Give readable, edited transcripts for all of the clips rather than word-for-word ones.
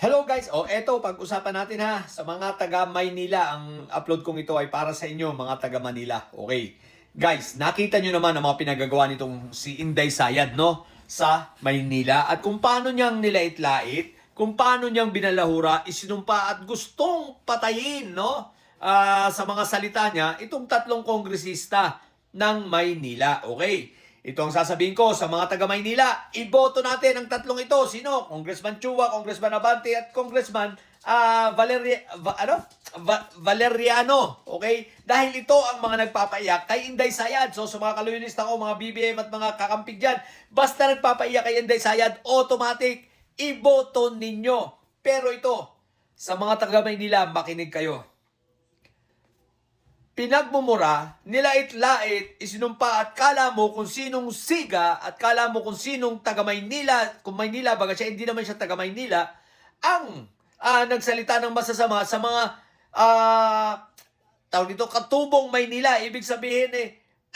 Hello guys! Eto, pag-usapan natin ha, sa mga taga Maynila, ang upload kong ito ay para sa inyo, mga taga Manila. Okay. Guys, nakita nyo naman ang mga pinagagawa nitong si Inday Sayad, no? Sa Maynila. At kung paano niyang nilait-lait, kung paano niyang binalahura, isinumpa at gustong patayin, no? Sa mga salita niya, itong tatlong kongresista ng Maynila. Okay. Ito ang sasabihin ko sa mga taga Maynila. Iboto natin ang tatlong ito. Sino? Congressman Chua, Congressman Abante at Congressman Valeriano. Okay? Dahil ito ang mga nagpapaiyak kay Inday Sayad. So sa mga kaluyunista ko, mga BBM at mga kakampig dyan, basta nagpapaiyak kay Inday Sayad, automatic, iboto ninyo. Pero ito, sa mga taga Maynila, makinig kayo. Pinagmumura, nilait-lait, isinumpa at kala mo kung sinong siga at kala mo kung sinong taga Maynila, kung Maynila, baga siya hindi naman siya taga Maynila, ang nagsalita ng masasama sa mga tawag dito, katubong Maynila. Ibig sabihin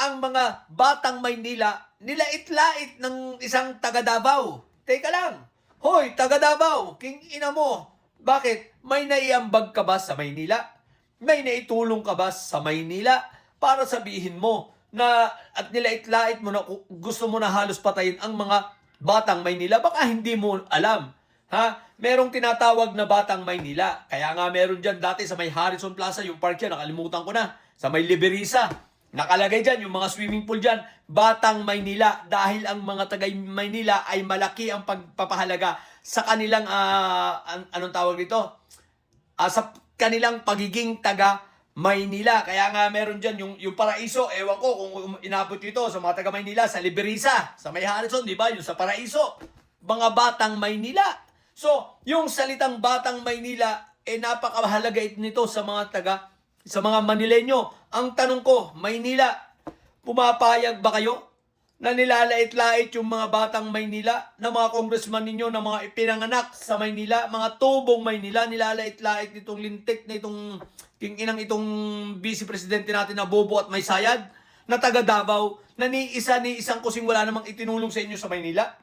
ang mga batang Maynila, nilait-lait ng isang taga Davao. Teka lang, hoy, taga Davao, king ina mo, bakit? May naiambag ka ba sa Maynila? May naitulong ka ba sa Maynila para sabihin mo na at nilait-lait mo na gusto mo na halos patayin ang mga batang Maynila? Baka hindi mo alam. Ha? Merong tinatawag na batang Maynila. Kaya nga meron dyan dati sa may Harrison Plaza, yung park dyan, nakalimutan ko na. Sa may Liberisa. Nakalagay dyan, yung mga swimming pool dyan, Batang Maynila. Dahil ang mga taga Maynila ay malaki ang pagpapahalaga sa kanilang, anong tawag dito? Sa kanilang pagiging taga Maynila. Kaya nga meron dyan yung Paraiso. Ewan ko kung inabot ito sa mga taga Maynila, sa Liberisa, sa may Harrison, di ba? Yung sa Paraiso. Mga batang Maynila. So, yung salitang batang Maynila, napakahalaga nito sa mga Manileño. Ang tanong ko, Maynila, pumapayag ba kayo na nilalait-lait yung mga batang Maynila, na mga congressman ninyo, na mga ipinanganak sa Maynila, mga tubong Maynila, nilalait-lait nitong lintik na itong king-inang itong vice presidente natin na bobo at may sayad, na taga Davao, na ni isang kusing wala namang itinulong sa inyo sa Maynila,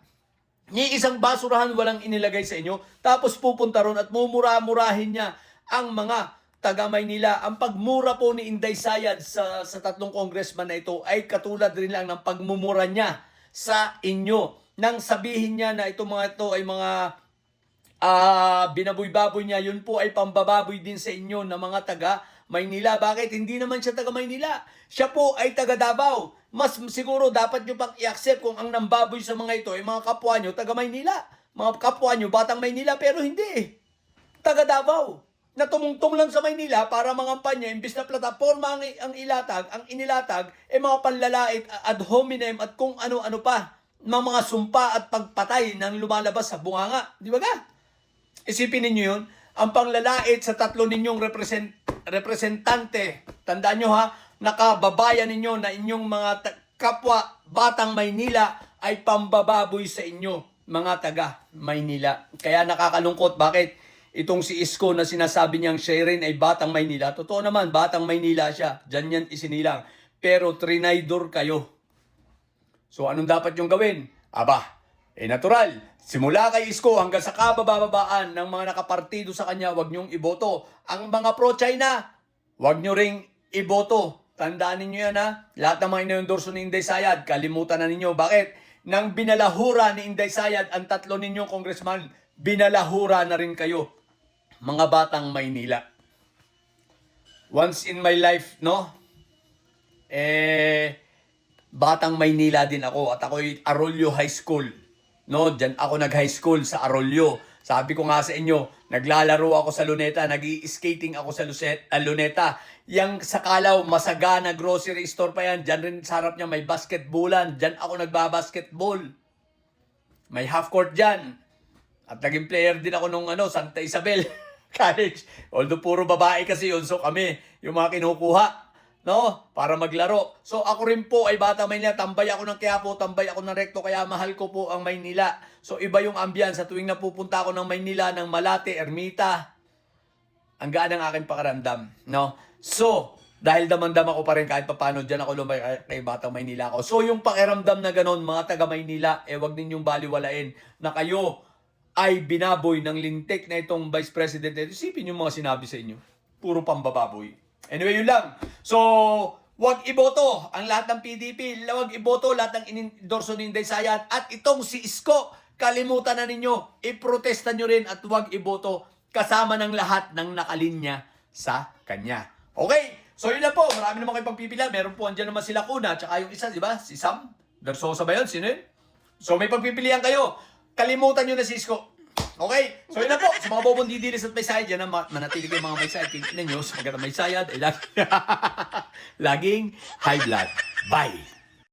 ni isang basurahan walang inilagay sa inyo, tapos pupunta ron at mumura-murahin niya ang mga taga Maynila. Ang pagmura po ni Inday Sayad sa tatlong congressman na ito ay katulad rin lang ng pagmumura niya sa inyo. Nang sabihin niya na itong mga ito ay mga binaboy-baboy niya, yun po ay pambababoy din sa inyo na mga taga Maynila. Bakit? Hindi naman siya taga Maynila. Siya po ay taga Davao. Mas siguro dapat nyo pang i-accept kung ang nambaboy sa mga ito ay mga kapwa nyo taga Maynila. Mga kapwa nyo batang Maynila, pero hindi. Taga Davao na tumungtong lang sa Maynila para mangampanya, imbis na plataforma ang inilatag, mga panlalait, ad hominem at kung ano-ano pa, mga sumpa at pagpatay nang lumalabas sa bunganga. Di ba ka? Isipin ninyo yun, ang panglalait sa tatlo ninyong representante, tandaan nyo ha, nakababayan ninyo na inyong mga kapwa batang Maynila ay pambababoy sa inyo, mga taga Maynila. Kaya nakakalungkot, bakit? Itong si Isko na sinasabi niyang siya rin ay batang Maynila. Totoo naman, batang Maynila siya. Diyan yan isinilang. Pero trinaydor kayo. So anong dapat yung gawin? Aba, natural. Simula kay Isko hanggang sa kabababaan ng mga nakapartido sa kanya, wag niyong iboto. Ang mga pro-China, wag niyo ring iboto. Tandaan ninyo yan ha. Lahat ng mga inendorso ni Inday Sayad, kalimutan na ninyo. Bakit? Nang binalahura ni Inday Sayad ang tatlo ninyong congressman, binalahura na rin kayo, mga batang Maynila. Once in my life, no? Batang Maynila din ako at ako'y Arroyo High School. No, diyan ako nag-high school sa Arroyo. Sabi ko nga sa inyo, naglalaro ako sa Luneta, nag-i-skating ako sa Luneta. Yang sa Kalaw, Masagana grocery store pa yan. Diyan rin sa harap niya may basketballan. Diyan ako nagbabasketball. May half court diyan. At naging player din ako nung Santa Isabel College. Although puro babae kasi yun, so kami yung mga kinukuha, no? Para maglaro. So ako rin po ay bata Maynila, tambay ako ng Quiapo, tambay ako ng Recto, kaya mahal ko po ang Maynila. So iba yung ambiance sa tuwing napupunta ako ng Maynila, ng Malate, Ermita. Ang gaan ng aking pakaramdam, no? So, dahil damandam ako pa rin kahit paano, dyan ako lumay kay Batang Maynila ako. So yung pakiramdam na ganon, mga taga Maynila, wag ninyong baliwalain na kayo ay binaboy ng lintik na itong Vice President na ito, isipin yung mga sinabi sa inyo. Puro pambababoy. Anyway, yun lang. So, wag iboto ang lahat ng PDP. Wag iboto lahat ng inendorso ni Inday Sayat. At itong si Isko, kalimutan na ninyo. Iprotesta nyo rin at wag iboto kasama ng lahat ng nakalinya sa kanya. Okay? So, yun na po. Marami naman kayong pagpipila. Meron po, andyan naman sila Kuna. Tsaka yung isa, di ba? Si Sam Versosa ba yun? Sino yun? So, may pagpipilian kayo. Kalimutan nyo na si Isko. Okay? So, yun na po. Sa mga bobong didilis at may sayad, yan na manatili kayo mga may sayad. Tingnan nyo, sa mga may sayad, ay laging high blood. Bye!